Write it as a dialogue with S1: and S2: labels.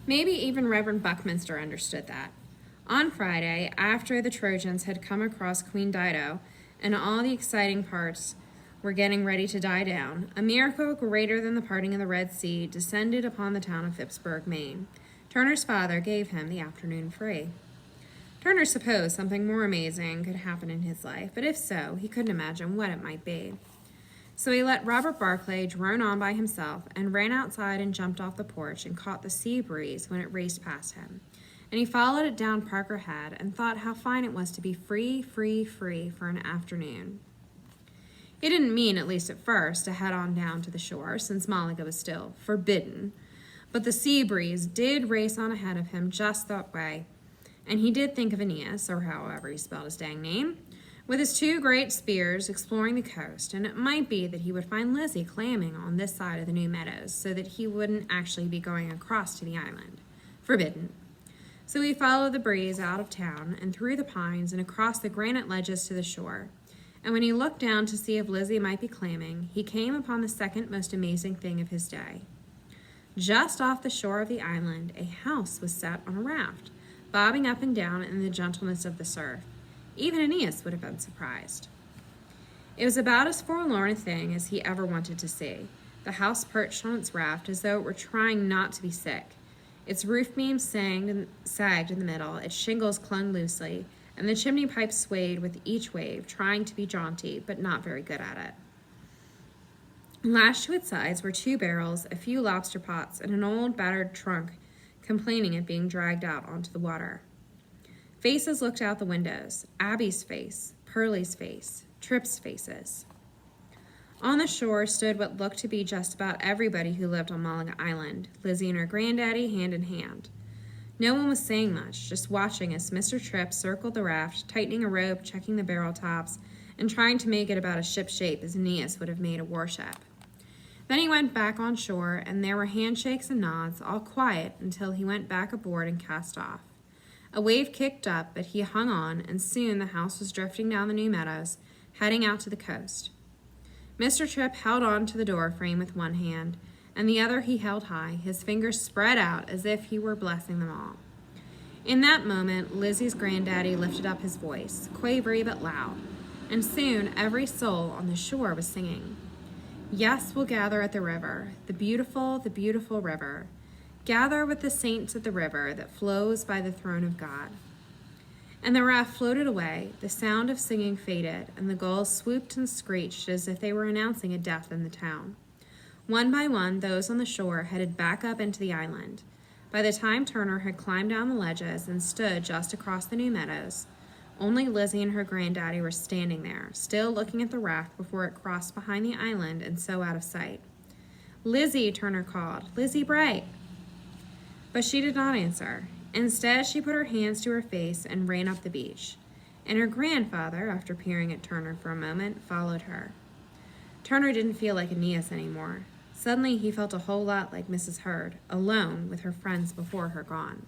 S1: Maybe even Reverend Buckminster understood that. On Friday, after the Trojans had come across Queen Dido and all the exciting parts were getting ready to die down, a miracle greater than the parting of the Red Sea descended upon the town of Phippsburg, Maine. Turner's father gave him the afternoon free. Turner supposed something more amazing could happen in his life, but if so, he couldn't imagine what it might be. So he let Robert Barclay drone on by himself and ran outside and jumped off the porch and caught the sea breeze when it raced past him. And he followed it down Parker Head and thought how fine it was to be free for an afternoon. He didn't mean, at least at first, to head on down to the shore, since Malaga was still forbidden. But the sea breeze did race on ahead of him just that way, and he did think of Aeneas, or however he spelled his dang name, with his two great spears exploring the coast, and it might be that he would find Lizzie clamming on this side of the New Meadows, so that he wouldn't actually be going across to the island. Forbidden. So he followed the breeze out of town and through the pines and across the granite ledges to the shore. And when he looked down to see if Lizzie might be clamming, he came upon the second most amazing thing of his day. Just off the shore of the island, a house was set on a raft, bobbing up and down in the gentleness of the surf. Even Aeneas would have been surprised. It was about as forlorn a thing as he ever wanted to see. The house perched on its raft as though it were trying not to be sick. Its roof beams sagged in the middle, its shingles clung loosely, and the chimney pipe swayed with each wave, trying to be jaunty, but not very good at it. Lashed to its sides were 2 barrels, a few lobster pots, and an old battered trunk, complaining at being dragged out onto the water. Faces looked out the windows. Abby's face, Pearlie's face, Tripp's faces. On the shore stood what looked to be just about everybody who lived on Malaga Island, Lizzie and her granddaddy hand in hand. No one was saying much, just watching as Mr. Tripp circled the raft, tightening a rope, checking the barrel tops, and trying to make it about as ship-shape as Aeneas would have made a warship. Then he went back on shore, and there were handshakes and nods, all quiet until he went back aboard and cast off. A wave kicked up, but he hung on, and soon the house was drifting down the New Meadows, heading out to the coast. Mr. Tripp held on to the door frame with one hand, and the other he held high, his fingers spread out as if he were blessing them all. In that moment, Lizzie's granddaddy lifted up his voice, quavery but loud, and soon every soul on the shore was singing. Yes, we'll gather at the river, the beautiful river. Gather with the saints at the river that flows by the throne of God. And the raft floated away, the sound of singing faded, and the gulls swooped and screeched as if they were announcing a death in the town. One by one, those on the shore headed back up into the island. By the time Turner had climbed down the ledges and stood just across the New Meadows, only Lizzie and her granddaddy were standing there, still looking at the raft before it crossed behind the island and so out of sight. Lizzie, Turner called. Lizzie Bright. But she did not answer. Instead, she put her hands to her face and ran up the beach. And her grandfather, after peering at Turner for a moment, followed her. Turner didn't feel like Aeneas anymore. Suddenly, he felt a whole lot like Mrs. Hurd, alone with her friends before her gone.